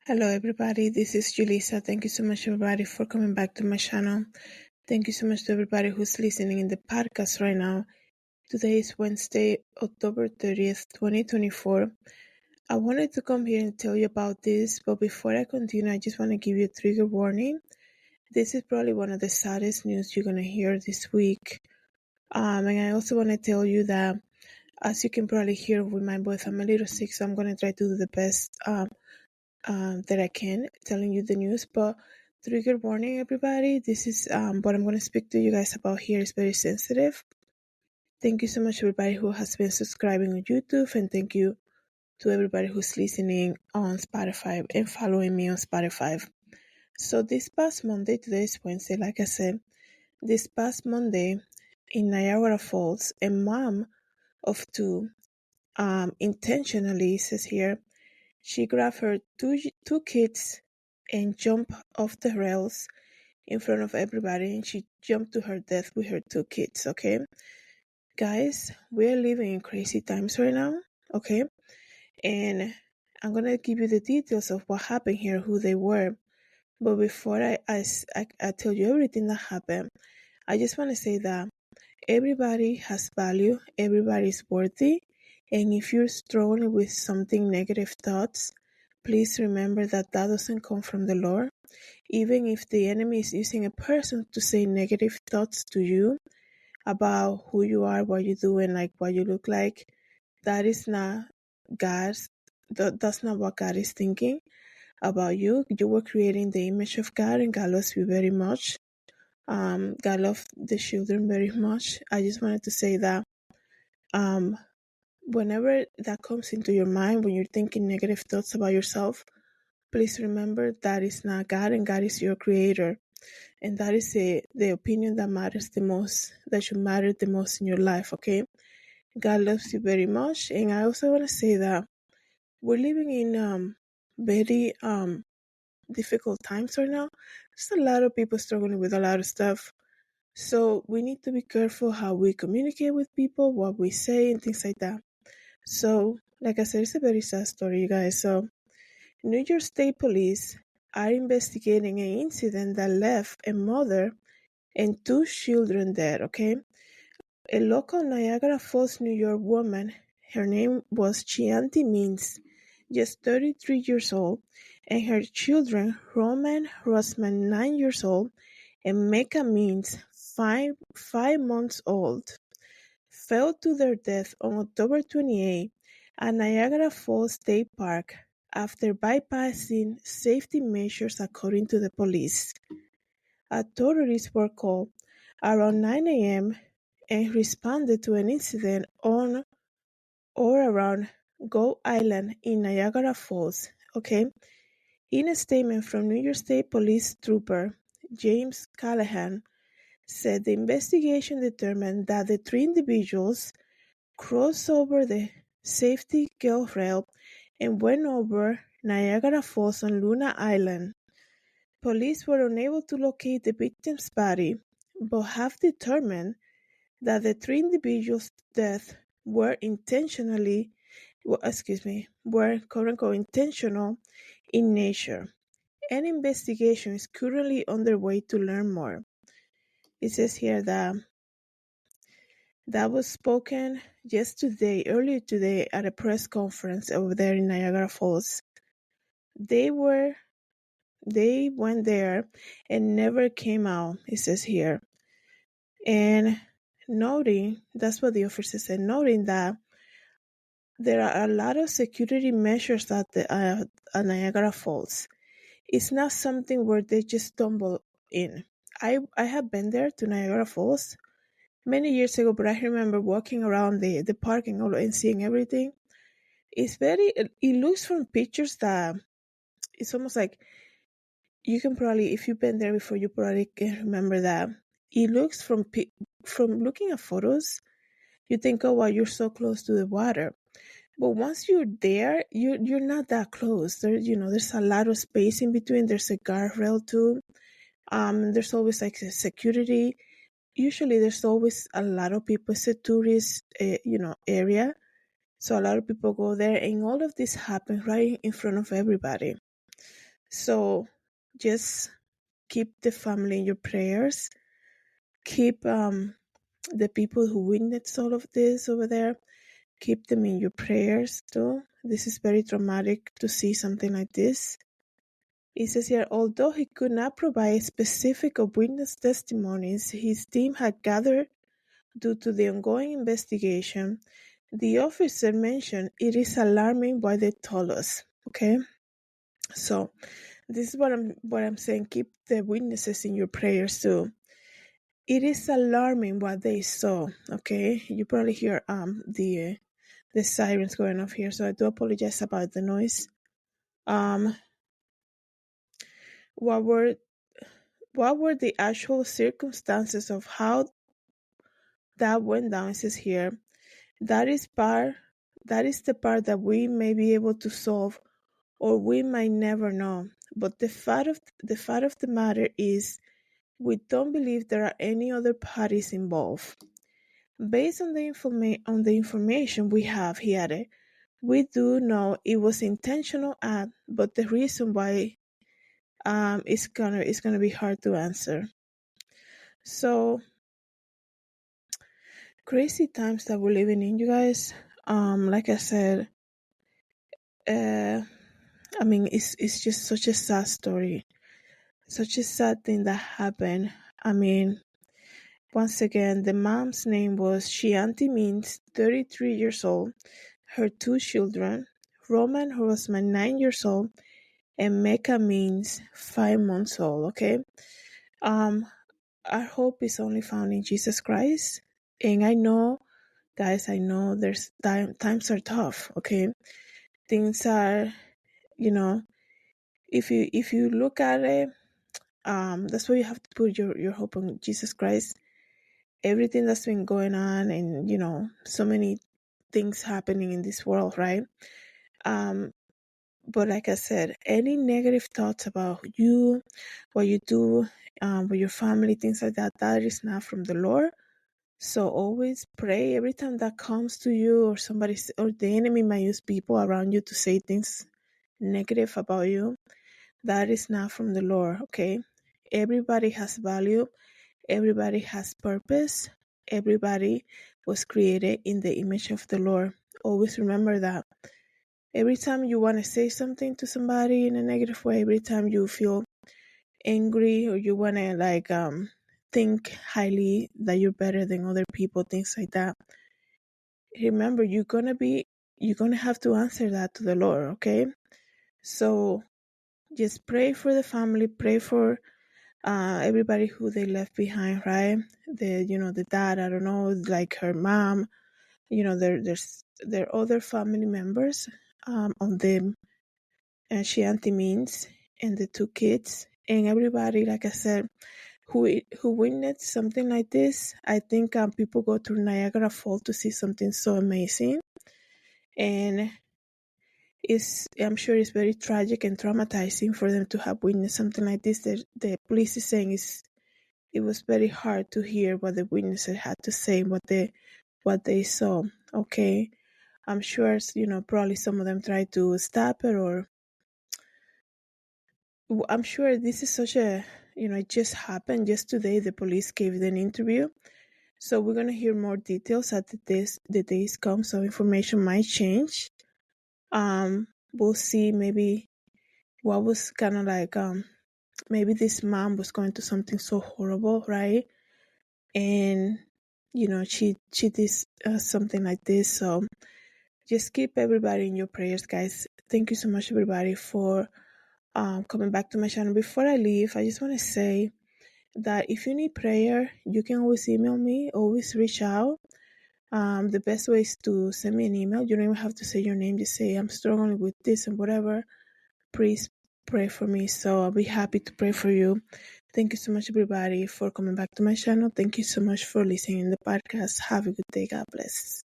Hello everybody, this is Julissa. Thank you so much everybody for coming back to my channel. Thank you so much to everybody who's listening in the podcast right now. Today is Wednesday, October 30th, 2024. I wanted to come here and tell you about this, but before I continue, I just want to give you a trigger warning. This is probably one of the saddest news you're going to hear this week. And I also want to tell you that, as you can probably hear with my voice, I'm a little sick, so I'm going to try to do the best that I can telling you the news. But trigger warning, everybody, this is what I'm going to speak to you guys about here is very sensitive. Thank you so much everybody who has been subscribing on YouTube, and thank you to everybody who's listening on Spotify and following me on Spotify. So this past Monday, today is Wednesday, like I said, this past Monday in Niagara Falls, a mom of two intentionally, says here, she grabbed her two kids and jumped off the rails in front of everybody, and she jumped to her death with her two kids, okay? Guys, we're living in crazy times right now, okay? And I'm going to give you the details of what happened here, who they were. But before I tell you everything that happened, I just want to say that everybody has value, everybody's worthy, and if you're struggling with something negative thoughts, please remember that doesn't come from the Lord. Even if the enemy is using a person to say negative thoughts to you about who you are, what you do, and like what you look like, that is not God's. That's not what God is thinking about you. You were creating the image of God, and God loves you very much. God loves the children very much. I just wanted to say that whenever that comes into your mind, when you're thinking negative thoughts about yourself, please remember that is not God, and God is your creator. And that is the opinion that matters the most, that should matter the most in your life, okay? God loves you very much. And I also want to say that we're living in very difficult times right now. There's a lot of people struggling with a lot of stuff. So we need to be careful how we communicate with people, what we say, and things like that. So, like I said, it's a very sad story, you guys. So, New York State Police are investigating an incident that left a mother and two children dead, okay? A local Niagara Falls, New York woman, her name was Chianti Means, just 33 years old, and her children, Roman Rossman, 9 years old, and Mecca Means, 5 months old, fell to their death on October 28 at Niagara Falls State Park after bypassing safety measures, according to the police. Authorities were called around 9 a.m. and responded to an incident on or around Goat Island in Niagara Falls. Okay. In a statement from New York State Police Trooper James Callahan, said the investigation determined that the three individuals crossed over the safety guardrail and went over Niagara Falls on Luna Island. Police were unable to locate the victim's body, but have determined that the three individuals' deaths were quote-unquote intentional in nature. An investigation is currently underway to learn more. It says here that was spoken earlier today at a press conference over there in Niagara Falls. They went there and never came out, it says here. And noting, that's what the officer said, noting that there are a lot of security measures at Niagara Falls. It's not something where they just stumble in. I have been there to Niagara Falls many years ago, but I remember walking around the park and seeing everything. It looks from pictures that it's almost like you can probably, if you've been there before, you probably can remember that. It looks from looking at photos, you think, oh wow, you're so close to the water. But once you're there, you're not that close. There's a lot of space in between. There's a guardrail too. There's always like a security. Usually there's always a lot of people. It's a tourist, area. So a lot of people go there, and all of this happens right in front of everybody. So just keep the family in your prayers. Keep the people who witnessed all of this over there, keep them in your prayers too. This is very traumatic to see something like this. It says here, although he could not provide specific or witness testimonies his team had gathered due to the ongoing investigation, the officer mentioned it is alarming what they told us. Okay, so this is what I'm saying. Keep the witnesses in your prayers too. It is alarming what they saw. Okay, you probably hear the sirens going off here, so I do apologize about the noise. What were the actual circumstances of how that went down? It says here, that is the part that we may be able to solve, or we might never know. But the fact of the matter is, we don't believe there are any other parties involved. Based on the information we have, he added, we do know it was intentional act, but the reason why it's gonna be hard to answer. So crazy times that we're living in, you guys. Like I said, I mean, it's just such a sad story, such a sad thing that happened. I mean, once again, the mom's name was Chianti Means, 33 years old, her 2 children, Roman, who was 9 years old, and Mecca Means 5 months old. Okay, our hope is only found in Jesus Christ, and I know, guys, there's times are tough. Okay, things are, if you look at it, that's why you have to put your hope on Jesus Christ. Everything that's been going on, and so many things happening in this world, right? But like I said, any negative thoughts about you, what you do, with your family, things like that is not from the Lord. So always pray every time that comes to you, or or the enemy might use people around you to say things negative about you. That is not from the Lord, okay? Everybody has value. Everybody has purpose. Everybody was created in the image of the Lord. Always remember that. Every time you want to say something to somebody in a negative way, every time you feel angry, or you want to think highly that you're better than other people, things like that, remember, you're gonna have to answer that to the Lord, okay? So just pray for the family, pray for everybody who they left behind, right? The dad, I don't know, like her mom, there's other family members on them, and she auntie Means, and the 2 kids, and everybody, like I said, who witnessed something like this. I think people go through Niagara Falls to see something so amazing, and I'm sure it's very tragic and traumatizing for them to have witnessed something like this. The police is saying it was very hard to hear what the witnesses had to say, what they saw. Okay, I'm sure probably some of them tried to stop it, or I'm sure this is such a it just happened just today. The police gave an interview, so we're gonna hear more details as the days come. So information might change. We'll see maybe what was kind of like maybe this mom was going to something so horrible, right? And she did something like this. So just keep everybody in your prayers, guys. Thank you so much, everybody, for coming back to my channel. Before I leave, I just want to say that if you need prayer, you can always email me, always reach out. The best way is to send me an email. You don't even have to say your name, just say I'm struggling with this and whatever. Please pray for me. So I'll be happy to pray for you. Thank you so much, everybody, for coming back to my channel. Thank you so much for listening to the podcast. Have a good day. God bless.